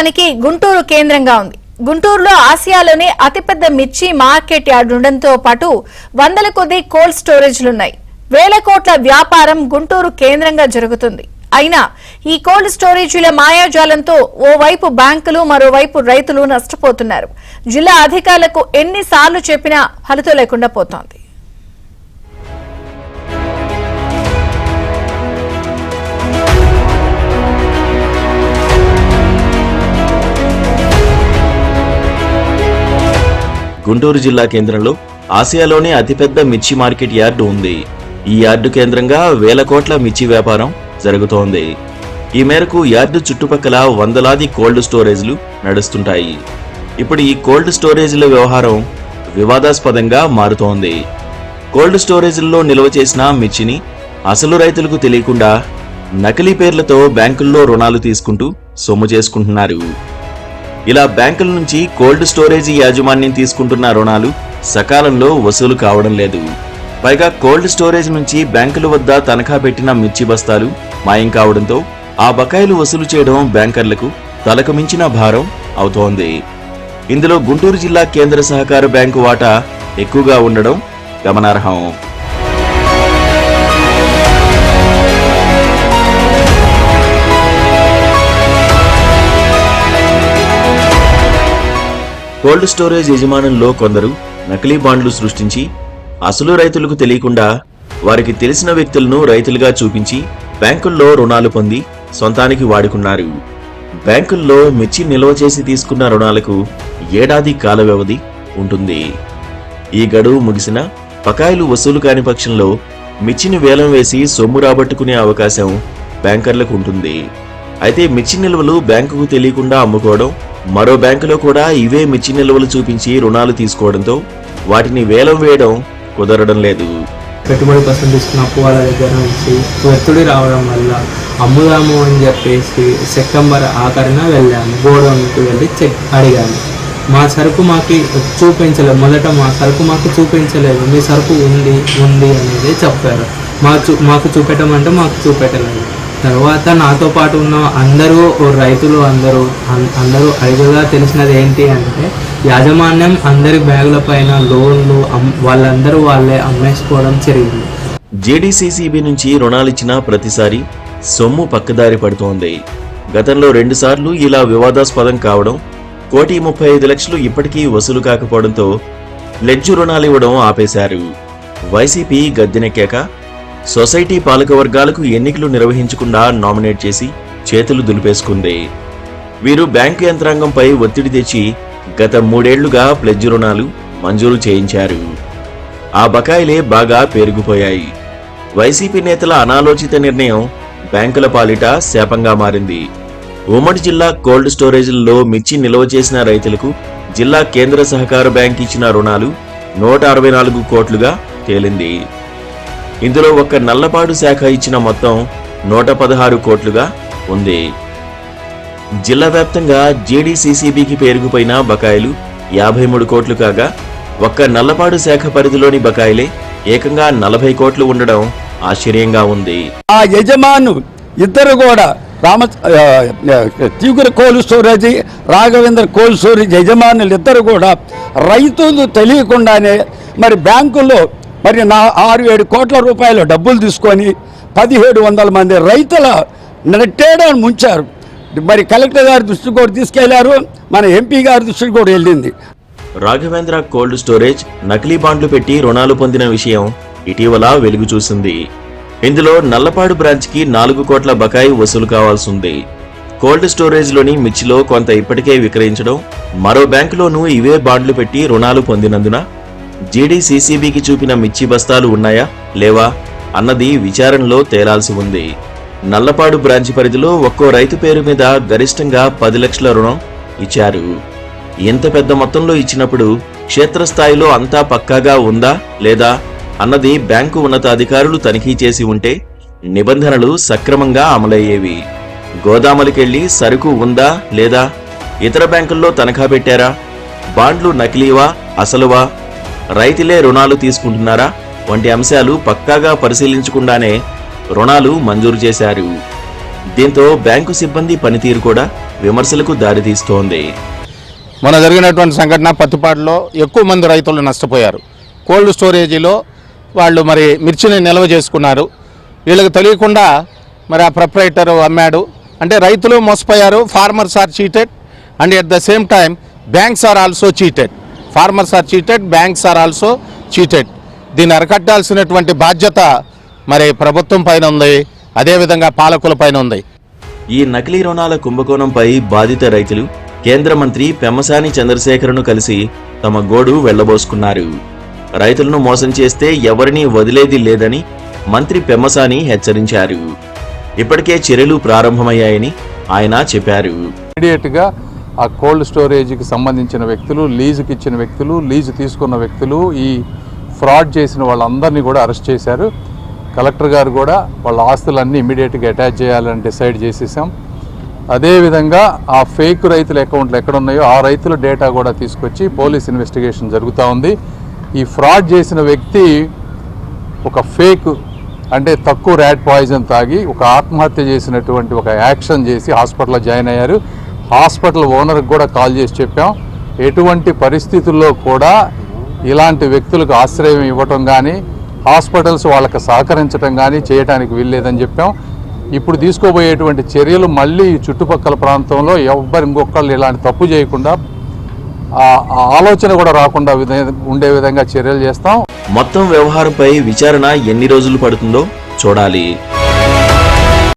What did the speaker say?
రాష్ట్రానికి గుంటూరు కేంద్రంగా ఉంది. గుంటూరులో ఆసియాలోనే అతిపెద్ద మిర్చి మార్కెట్ యార్డ్ ఉండడంతో పాటు వందల కొద్ది కోల్డ్ స్టోరేజ్లున్నాయి. వేల కోట్ల వ్యాపారం గుంటూరు కేంద్రంగా జరుగుతుంది. అయినా ఈ కోల్డ్ స్టోరేజీల మాయాజాలంతో ఓవైపు బ్యాంకులు మరోవైపు రైతులు నష్టపోతున్నారు. జిల్లా అధికారులకు ఎన్నిసార్లు చెప్పినా ఫలితం లేకుండా పోతోంది. గుంటూరు జిల్లా కేంద్రంలో ఆసియాలోనే అతిపెద్ద మిర్చి మార్కెట్ యార్డు ఉంది. ఈ యార్డు కేంద్రంగా వేల కోట్ల మిర్చి వ్యాపారం జరుగుతోంది. ఈ మేరకు యార్డు చుట్టుపక్కల వందలాది కోల్డ్ స్టోరేజ్లు నడుస్తుంటాయి. ఇప్పుడు ఈ కోల్డ్ స్టోరేజ్ల వ్యవహారం వివాదాస్పదంగా మారుతోంది. కోల్డ్ స్టోరేజ్ల్లో నిల్వ చేసిన మిర్చిని అసలు రైతులకు తెలియకుండా నకిలీ పేర్లతో బ్యాంకుల్లో రుణాలు తీసుకుంటూ సొమ్ము చేసుకుంటున్నారు. ఇలా బ్యాంకుల నుంచి కోల్డ్ స్టోరేజీ యాజమాన్యం తీసుకుంటున్న రుణాలు సకాలంలో వసూలు కావడం లేదు. పైగా కోల్డ్ స్టోరేజ్ నుంచి బ్యాంకుల వద్ద తనఖా పెట్టిన మిర్చి బస్తాలు మాయం కావడంతో ఆ బకాయిలు వసూలు చేయడం బ్యాంకర్లకు తలకు మించిన భారం అవుతోంది. ఇందులో గుంటూరు జిల్లా కేంద్ర సహకార బ్యాంకు వాటా ఎక్కువగా ఉండడం గమనార్హం. కోల్డ్ స్టోరేజ్ యజమానుల్లో కొందరు నకిలీ బాండ్లు సృష్టించి అసలు రైతులకు తెలియకుండా వారికి తెలిసిన వ్యక్తులను రైతులుగా చూపించి బ్యాంకుల్లో రుణాలు పొంది సొంతానికి వాడుకున్నారు. బ్యాంకుల్లో మిర్చి నిల్వ చేసి తీసుకున్న రుణాలకు ఏడాది కాల వ్యవధి ఉంటుంది. ఈ గడువు ముగిసిన బకాయిలు వసూలు కాని పక్షంలో మిర్చిని వేలం వేసి సొమ్ము రాబట్టుకునే అవకాశం బ్యాంకర్లకు ఉంటుంది. అయితే మిర్చి నిల్వలు బ్యాంకుకు తెలియకుండా అమ్ముకోవడం, మరో బ్యాంకులో కూడా ఇవే మిర్చి నిల్వలు చూపించి రుణాలు తీసుకోవడంతో వాటిని వేలం వేయడం కుదరడం లేదు. పెట్టుబడి కోసం తీసుకున్న అప్పు వాళ్ళ దగ్గర నుంచి ఒత్తిడి రావడం వల్ల అమ్ముదాము అని చెప్పేసి సెప్టెంబర్ ఆఖరిన వెళ్ళాము. గోడౌన్కి వెళ్ళి చెక్ అడిగాము. మా సరుకు మాకు చూపించలేదు. మొదట మా సరుకు మాకు చూపించలేదు. మీ సరుకు ఉంది అనేది చెప్పారు. మాకు చూపెట్టమంటే మాకు చూపెట్టలేదు. తర్వాత నాతో పాటు ఉన్న అందరూ రైతులు అందరూ అడిగగా తెలిసినది ఏంటి అంటే యాజమాన్యం అందరి బ్యాగుల పైన లోన్లు వాళ్ళందరూ వాళ్ళే అమ్మేసుకోవడం జరిగింది. జేడీసీసీబీ నుంచి రుణాలిచ్చిన ప్రతిసారి సొమ్ము పక్కదారి పడుతోంది. గతంలో 2 సార్లు ఇలా వివాదాస్పదం కావడం, 1,35,00,000 ఇప్పటికీ వసూలు కాకపోవడంతో లెడ్జు రుణాలివ్వడం ఆపేశారు. వైసీపీ గద్దెనెక్కాక సొసైటీ పాలకవర్గాలకు ఎన్నికలు నిర్వహించకుండా నామినేట్ చేసి చేతులు దులిపేసుకుంది. వీరు బ్యాంకు యంత్రాంగంపై ఒత్తిడి తెచ్చి గత 3 ఏళ్లుగా ప్లెడ్జ్ రుణాలు మంజూరు చేయించారు. ఆ బకాయిలే బాగా పెరిగిపోయాయి. వైసీపీ నేతల అనాలోచిత నిర్ణయం బ్యాంకుల పాలిట శాపంగా మారింది. ఉమ్మడి జిల్లా కోల్డ్ స్టోరేజ్లలో మిర్చి నిల్వ చేసిన రైతులకు జిల్లా కేంద్ర సహకార బ్యాంక్ ఇచ్చిన రుణాలు 164 కోట్లుగా తేలింది. ఇందులో ఒక్క నల్లపాడు శాఖ ఇచ్చిన మొత్తం 116 కోట్లుగా ఉంది. జిల్లా వ్యాప్తంగా జేడీసీసీబీకి పేరుకుపోయిన బకాయిలు 53 కోట్లు కాగా ఒక్క నల్లపాడు శాఖ పరిధిలోని బకాయిలే ఏకంగా 40 కోట్లు ఉండడం ఆశ్చర్యంగా ఉంది. ఆ యజమాను ఇద్దరు కూడా తీగుర cold storage, Raghavendra cold storage యజమానులు ఇద్దరు కూడా రైతులు తెలియకుండానే మరి బ్యాంకుల్లో మరి 6-7 కోట్ల రూపాయల డబ్బులు తీసుకొని 1,700 మంది రైతుల నెట్టేయడానికి ముంచారు. మరి కలెక్టర్ గారి దృష్టికి కూడా తీసుకెళ్లారు, మన ఎంపీ గారి దృష్టికి కూడా వెళ్ళింది. రాఘవేంద్ర కోల్డ్ స్టోరేజ్ నకిలీ బాండ్లు పెట్టి రుణాలు పొందిన విషయం ఇటీవల వెలుగు చూసింది. ఇందులో నల్లపాడు బ్రాంచ్కి 4 కోట్ల బకాయి వసూలు కావాల్సింది. కోల్డ్ స్టోరేజ్లోని మిర్చిలో కొంత ఇప్పటికే విక్రయించడం, మరో బ్యాంకులోనూ ఇవే బాండ్లు పెట్టి రుణాలు పొందినందున జేడీసీసీబీకి చూపిన మిర్చి బస్తాలు ఉన్నాయా లేవా అన్నది విచారణలో తేలాల్సి ఉంది. నల్లపాడు బ్రాంచి పరిధిలో ఒక్కో రైతు పేరు మీద గరిష్టంగా 10 లక్షల రుణం ఇచ్చారు. ఇంత పెద్ద మొత్తంలో ఇచ్చినప్పుడు క్షేత్రస్థాయిలో అంతా పక్కాగా ఉందా లేదా అన్నది బ్యాంకు ఉన్నతాధికారులు తనిఖీ చేసి ఉంటే నిబంధనలు సక్రమంగా అమలయ్యేవి. గోదాములకెళ్లి సరుకు ఉందా లేదా, ఇతర బ్యాంకుల్లో తనఖా పెట్టారా, బాండ్లు నకిలీవా అసలువా, రైతులే రుణాలు తీసుకుంటున్నారా వంటి అంశాలు పక్కాగా పరిశీలించకుండానే రుణాలు మంజూరు చేశారు. దీంతో బ్యాంకు సిబ్బంది పనితీరు కూడా విమర్శలకు దారితీస్తోంది. మొన్న జరిగినటువంటి సంఘటన పత్తిపాడులో ఎక్కువ మంది రైతులు నష్టపోయారు. కోల్డ్ స్టోరేజీలో వాళ్ళు మరి మిర్చిని నిల్వ చేసుకున్నారు. వీళ్ళకి తెలియకుండా మరి ఆ ప్రొప్రైటర్ అమ్మాడు. అంటే రైతులు మోసపోయారు. Farmers are cheated and at the same time banks are also cheated. Farmers are cheated, banks are also cheated. దీన్ని అరికట్టాల్సినటువంటి బాధ్యత మరి ప్రభుత్వం పైన ఉంది, అదేవిధంగా పాలకుల పైన ఉంది. ఈ నకిలీ రుణాల కుంభకోణంపై బాధిత రైతులు కేంద్ర మంత్రి పెమ్మసాని చంద్రశేఖర్ను కలిసి తమ గోడు వెళ్లబోసుకున్నారు. రైతులను మోసం చేస్తే ఎవరినీ వదిలేది లేదని మంత్రి పెమ్మసాని హెచ్చరించారు. ఇప్పటికే చర్యలు ప్రారంభమయ్యాయని ఆయన చెప్పారు. ఇమీడియట్గా ఆ కోల్డ్ స్టోరేజ్కి సంబంధించిన వ్యక్తులు, లీజుకి ఇచ్చిన వ్యక్తులు, లీజు తీసుకున్న వ్యక్తులు, ఈ ఫ్రాడ్ చేసిన వాళ్ళందరినీ కూడా అరెస్ట్ చేశారు. కలెక్టర్ గారు కూడా వాళ్ళ ఆస్తులన్నీ ఇమీడియట్గా అటాచ్ చేయాలని డిసైడ్ చేసేసాం. అదేవిధంగా ఆ ఫేక్ రైతుల అకౌంట్లు ఎక్కడున్నాయో ఆ రైతుల డేటా కూడా తీసుకొచ్చి పోలీస్ ఇన్వెస్టిగేషన్ జరుగుతూ ఉంది. ఈ ఫ్రాడ్ చేసిన వ్యక్తి ఒక ఫేక్ అంటే తక్కువ ర్యాట్ పాయిజన్ తాగి ఒక ఆత్మహత్య చేసినటువంటి ఒక యాక్షన్ చేసి హాస్పిటల్లో జాయిన్ అయ్యారు. హాస్పిటల్ ఓనర్కి కూడా కాల్ చేసి చెప్పాం, ఎటువంటి పరిస్థితుల్లో కూడా ఇలాంటి వ్యక్తులకు ఆశ్రయం ఇవ్వటం కానీ హాస్పిటల్స్ వాళ్ళకి సహకరించడం కానీ చేయడానికి వీల్లేదని చెప్పాం. ఇప్పుడు తీసుకోబోయేటువంటి చర్యలు మళ్ళీ చుట్టుపక్కల ప్రాంతంలో ఎవ్వరు ఇంకొకళ్ళు ఇలాంటి తప్పు చేయకుండా ఆలోచన కూడా రాకుండా ఉండే విధంగా చర్యలు చేస్తాం. మొత్తం వ్యవహారంపై విచారణ ఎన్ని రోజులు పడుతుందో చూడాలి.